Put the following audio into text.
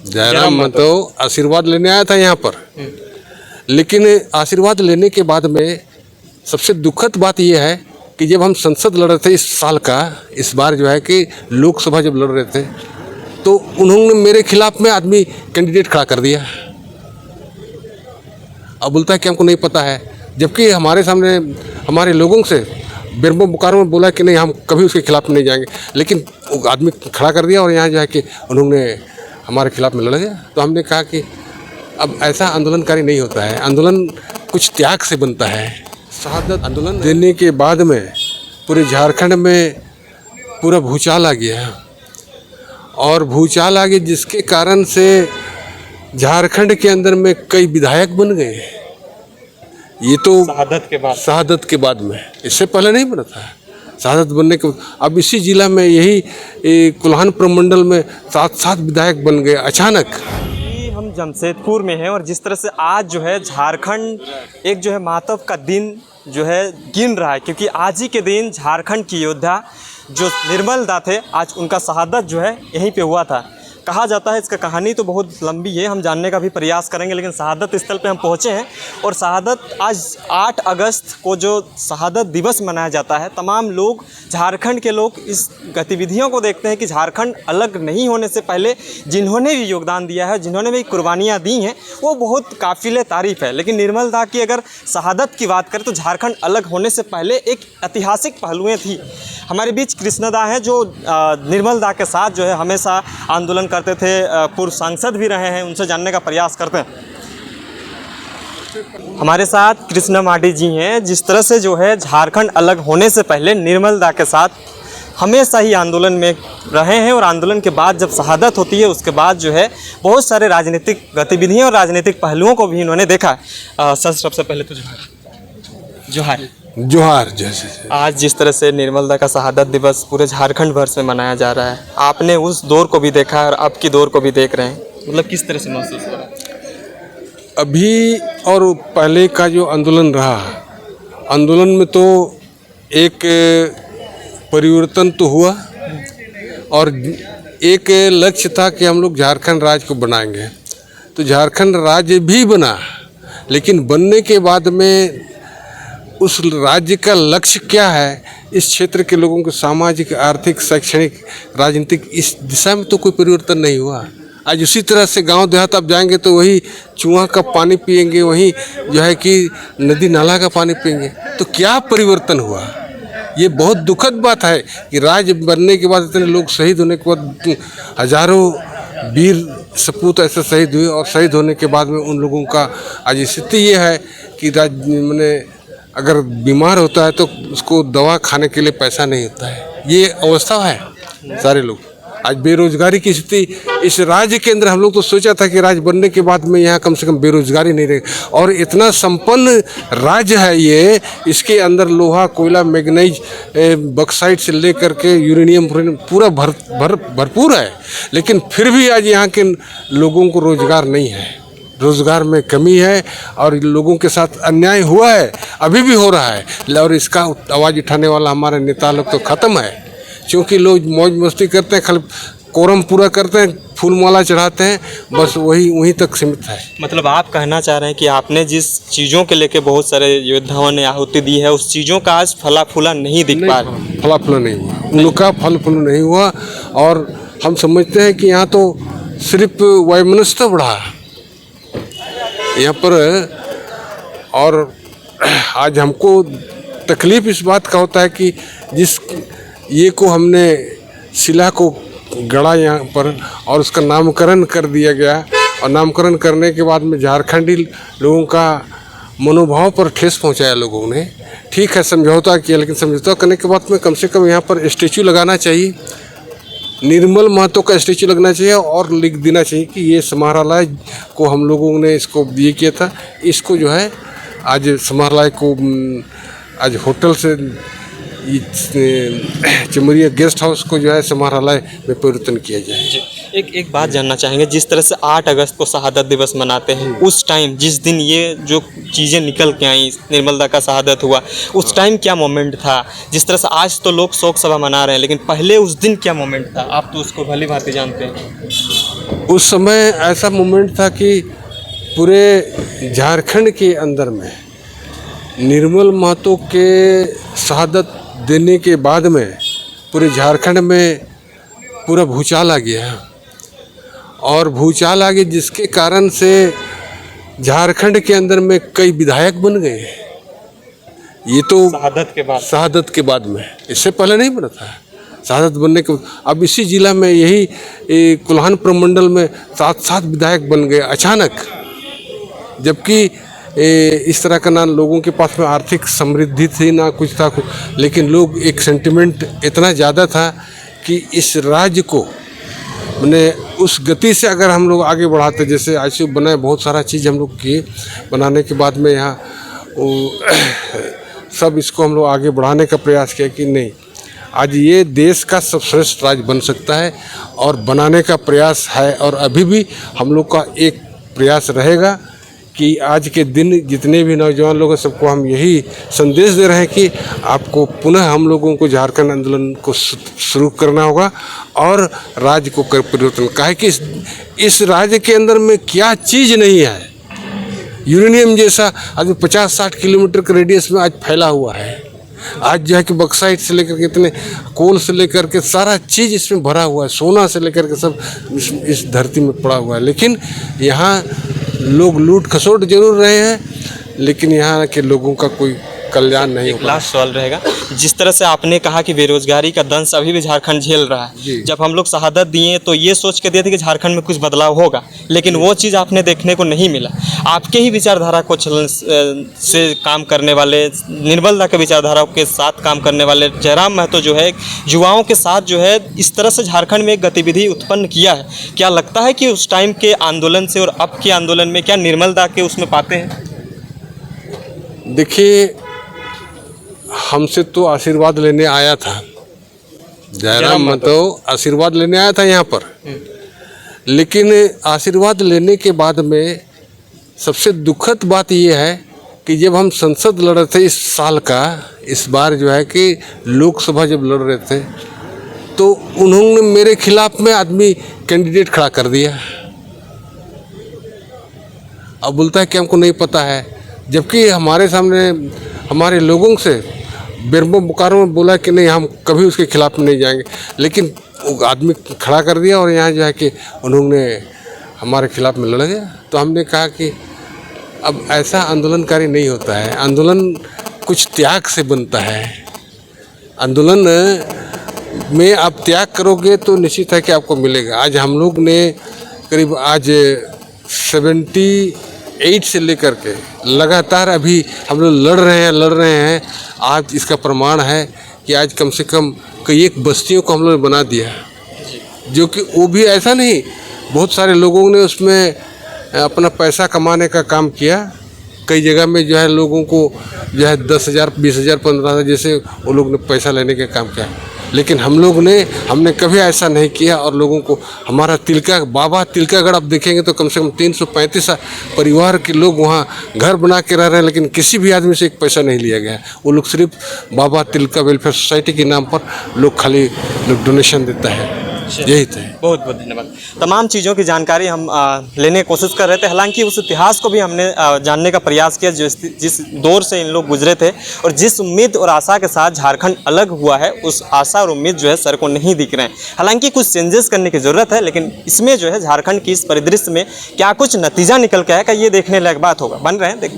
जयराम महतो आशीर्वाद लेने आया था यहाँ पर, लेकिन आशीर्वाद लेने के बाद में सबसे दुखद बात यह है कि जब हम संसद लड़ रहे थे इस साल का, इस बार जो है कि लोकसभा जब लड़ रहे थे, तो उन्होंने मेरे खिलाफ में आदमी कैंडिडेट खड़ा कर दिया। अब बोलता है कि हमको नहीं पता है, जबकि हमारे सामने हमारे लोगों से बिरबो बुकारो में बोला कि नहीं हम कभी उसके खिलाफ नहीं जाएंगे, लेकिन वो आदमी खड़ा कर दिया और यहाँ जो है कि उन्होंने हमारे खिलाफ में लड़ गया। तो हमने कहा कि अब ऐसा आंदोलनकारी नहीं होता है, आंदोलन कुछ त्याग से बनता है। शहादत आंदोलन देने के बाद में पूरे झारखंड में पूरा भूचाल आ गया, और भूचाल आ गया जिसके कारण से झारखंड के अंदर में कई विधायक बन गए। ये तो शहादत के बाद में, इससे पहले नहीं बना था। शहादत बनने के अब इसी जिला में यही कुल्हान प्रमंडल में 7 विधायक बन गए अचानक। हम जमशेदपुर में हैं और जिस तरह से आज जो है झारखंड एक जो है मातव का दिन जो है गिन रहा है, क्योंकि आज ही के दिन झारखंड की योद्धा जो निर्मल दा थे, आज उनका शहादत जो है यहीं पे हुआ था। कहा जाता है, इसका कहानी तो बहुत लंबी है, हम जानने का भी प्रयास करेंगे, लेकिन शहादत स्थल पे हम पहुँचे हैं। और शहादत आज 8 अगस्त को जो शहादत दिवस मनाया जाता है, तमाम लोग, झारखंड के लोग इस गतिविधियों को देखते हैं कि झारखंड अलग नहीं होने से पहले जिन्होंने भी योगदान दिया है, जिन्होंने भी कुर्बानियाँ दी हैं, वो बहुत काबिल तारीफ़ है। लेकिन निर्मल दा की अगर शहादत की बात करें तो झारखंड अलग होने से पहले एक ऐतिहासिक पहलुएँ थी। हमारे बीच कृष्ण दा हैं जो निर्मल दा के साथ जो है हमेशा आंदोलन करते थे, पूर्व सांसद भी रहे हैं, उनसे जानने का प्रयास करते हैं। हमारे साथ कृष्ण माडी जी हैं, जिस तरह से जो है झारखंड अलग होने से पहले निर्मल दा के साथ हमेशा ही आंदोलन में रहे हैं, और आंदोलन के बाद जब शहादत होती है उसके बाद जो है बहुत सारे राजनीतिक गतिविधियों और राजनीतिक पहलुओं को भी इन्होंने देखा। सर सबसे पहले तो जोहार। जैसे आज जिस तरह से निर्मल दा का शहादत दिवस पूरे झारखंड भर से मनाया जा रहा है, आपने उस दौर को भी देखा और अब की दौर को भी देख रहे हैं, मतलब किस तरह से महसूस हो रहा है? अभी और पहले का जो आंदोलन रहा, आंदोलन में तो एक परिवर्तन तो हुआ और एक लक्ष्य था कि हम लोग झारखंड राज्य को बनाएंगे। तो झारखंड राज्य भी बना, लेकिन बनने के बाद में उस राज्य का लक्ष्य क्या है, इस क्षेत्र के लोगों के सामाजिक, आर्थिक, शैक्षणिक, राजनीतिक, इस दिशा में तो कोई परिवर्तन नहीं हुआ। आज उसी तरह से गांव देहात आप जाएंगे तो वही चूहा का पानी पिएंगे, वही जो है कि नदी नाला का पानी पिएंगे। तो क्या परिवर्तन हुआ? ये बहुत दुखद बात है कि राज्य बनने के बाद इतने लोग शहीद होने के बाद हजारों वीर सपूत ऐसे शहीद हुए, और शहीद होने के बाद में उन लोगों का आज स्थिति ये है कि मैंने अगर बीमार होता है तो उसको दवा खाने के लिए पैसा नहीं होता है। ये अवस्था है सारे लोग। आज बेरोजगारी की स्थिति इस राज्य के अंदर, हम लोग तो सोचा था कि राज्य बनने के बाद में यहाँ कम से कम बेरोजगारी नहीं रहेगी, और इतना संपन्न राज्य है ये, इसके अंदर लोहा, कोयला, मैग्नीज, बक्साइट से लेकर के यूरेनियम पूरा भरपूर है, लेकिन फिर भी आज यहाँ के लोगों को रोजगार नहीं है। रोजगार में कमी है और लोगों के साथ अन्याय हुआ है, अभी भी हो रहा है, और इसका आवाज़ उठाने वाला हमारे नेता लोग तो ख़त्म है। क्योंकि लोग मौज मस्ती करते हैं, खाली कोरम पूरा करते हैं, फूल माला चढ़ाते हैं, बस वहीं तक सीमित है। मतलब आप कहना चाह रहे हैं कि आपने जिस चीज़ों के लेके बहुत सारे योद्धाओं ने आहुति दी है, उस चीज़ों का आज फला फूला नहीं दिख पा रहा, फला फूला नहीं हुआ, उनका फल फूल नहीं हुआ। और हम समझते हैं कि यहाँ तो सिर्फ वैमनस्य बढ़ा यहाँ पर, और आज हमको तकलीफ़ इस बात का होता है कि जिस ये को हमने शिला को गढ़ा यहाँ पर और उसका नामकरण कर दिया गया, और नामकरण करने के बाद में झारखंडी लोगों का मनोभाव पर ठेस पहुँचाया लोगों ने। ठीक है, समझौता किया, लेकिन समझौता करने के बाद में कम से कम यहाँ पर स्टैचू लगाना चाहिए, निर्मल महतो का स्टैचू लगना चाहिए, और लिख देना चाहिए कि ये समाहरणालय को हम लोगों ने इसको ये किया था, इसको जो है आज समाहरणालय को आज होटल से चमरिया गेस्ट हाउस को जो है समाहरणालय में परिवर्तन किया जाए। एक बात जानना चाहेंगे, जिस तरह से 8 अगस्त को शहादत दिवस मनाते हैं, उस टाइम जिस दिन ये जो चीज़ें निकल के आई, निर्मल दा का शहादत हुआ, उस टाइम क्या मोमेंट था? जिस तरह से आज तो लोग शोक सभा मना रहे हैं, लेकिन पहले उस दिन क्या मोमेंट था? आप तो उसको भली भांति जानते हैं। उस समय ऐसा मोमेंट था कि पूरे झारखंड के अंदर में निर्मल महतो के शहादत देने के बाद में पूरे झारखंड में पूरा भूचाल आ गया, और भूचाल आ गया जिसके कारण से झारखंड के अंदर में कई विधायक बन गए। ये तो शहादत के बाद में, इससे पहले नहीं बना था। शहादत बनने के अब इसी जिला में यही कुल्हान प्रमंडल में 7 विधायक बन गए अचानक, जबकि इस तरह का ना लोगों के पास में आर्थिक समृद्धि थी ना कुछ था कुछ, लेकिन लोग एक सेंटिमेंट इतना ज़्यादा था कि इस राज्य को मैंने उस गति से अगर हम लोग आगे बढ़ाते, जैसे ICU बनाए, बहुत सारा चीज़ हम लोग किए, बनाने के बाद में यहाँ सब इसको हम लोग आगे बढ़ाने का प्रयास किया कि नहीं, आज ये देश का सर्वश्रेष्ठ राज्य बन सकता है और बनाने का प्रयास है। और अभी भी हम लोग का एक प्रयास रहेगा कि आज के दिन जितने भी नौजवान लोग हैं सबको हम यही संदेश दे रहे हैं कि आपको पुनः हम लोगों को झारखंड आंदोलन को शुरू करना होगा और राज्य को कर परिवर्तन। काहे कि इस राज्य के अंदर में क्या चीज़ नहीं है, यूरेनियम जैसा आज 50-60 किलोमीटर के रेडियस में आज फैला हुआ है। आज जो है कि बक्साइट से लेकर के इतने कोल से लेकर के सारा चीज़ इसमें भरा हुआ है, सोना से लेकर के सब इस धरती में पड़ा हुआ है। लेकिन यहाँ लोग लूट खसोट जरूर रहे हैं, लेकिन यहाँ के लोगों का कोई कल्याण नहीं होगा। लास्ट सवाल रहेगा, जिस तरह से आपने कहा कि बेरोजगारी का दंश अभी भी झारखंड झेल रहा है, जब हम लोग शहादत दिए तो ये सोच के दिए थे कि झारखंड में कुछ बदलाव होगा, लेकिन वो चीज़ आपने देखने को नहीं मिला। आपके ही विचारधारा को चलन से काम करने वाले, निर्मल दा के विचारधारा के साथ काम करने वाले जयराम महतो जो है युवाओं के साथ जो है इस तरह से झारखंड में एक गतिविधि उत्पन्न किया है, क्या लगता है कि उस टाइम के आंदोलन से और अब के आंदोलन में क्या निर्मल दा के उसमें पाते हैं? देखिए, हमसे तो आशीर्वाद लेने आया था जयराम महतो, आशीर्वाद लेने आया था यहाँ पर, लेकिन आशीर्वाद लेने के बाद में सबसे दुखद बात यह है कि जब हम संसद लड़ रहे थे इस साल का, इस बार जो है कि लोकसभा जब लड़ रहे थे तो उन्होंने मेरे खिलाफ में आदमी कैंडिडेट खड़ा कर दिया। अब बोलता है कि हमको नहीं पता है, जबकि हमारे सामने हमारे लोगों से बेरमो बुकारों में बोला कि नहीं हम कभी उसके खिलाफ नहीं जाएंगे, लेकिन वो आदमी खड़ा कर दिया और यहाँ जो है कि उन्होंने हमारे खिलाफ में लड़ गया। तो हमने कहा कि अब ऐसा आंदोलनकारी नहीं होता है, आंदोलन कुछ त्याग से बनता है। आंदोलन में आप त्याग करोगे तो निश्चित है कि आपको मिलेगा। आज हम लोग ने करीब आज 78 से लेकर के लगातार अभी हम लोग लड़ रहे हैं। आज इसका प्रमाण है कि आज कम से कम कई एक बस्तियों को हम लोग ने बना दिया, जो कि वो भी ऐसा नहीं, बहुत सारे लोगों ने उसमें अपना पैसा कमाने का काम किया। कई जगह में जो है लोगों को जो है 10,000, 20,000, 15,000 जैसे वो लोग ने पैसा लेने का काम किया, लेकिन हमने कभी ऐसा नहीं किया। और लोगों को हमारा बाबा तिलकागढ़ आप देखेंगे तो कम से कम 335 परिवार के लोग वहाँ घर बना के रह रहे हैं, लेकिन किसी भी आदमी से एक पैसा नहीं लिया गया। वो लोग सिर्फ बाबा तिलका वेलफेयर सोसाइटी के नाम पर लोग खाली डोनेशन देता है, यही थे। बहुत बहुत धन्यवाद। तमाम चीज़ों की जानकारी हम लेने की कोशिश कर रहे थे, हालांकि उस इतिहास को भी हमने जानने का प्रयास किया जिस दौर से इन लोग गुजरे थे और जिस उम्मीद और आशा के साथ झारखंड अलग हुआ है, उस आशा और उम्मीद जो है सर को नहीं दिख रहे हैं। हालांकि कुछ चेंजेस करने की ज़रूरत है, लेकिन इसमें जो है झारखंड की इस परिदृश्य में क्या कुछ नतीजा निकल के आएगा, ये देखने लायक बात होगा। बन रहे हैं, देखते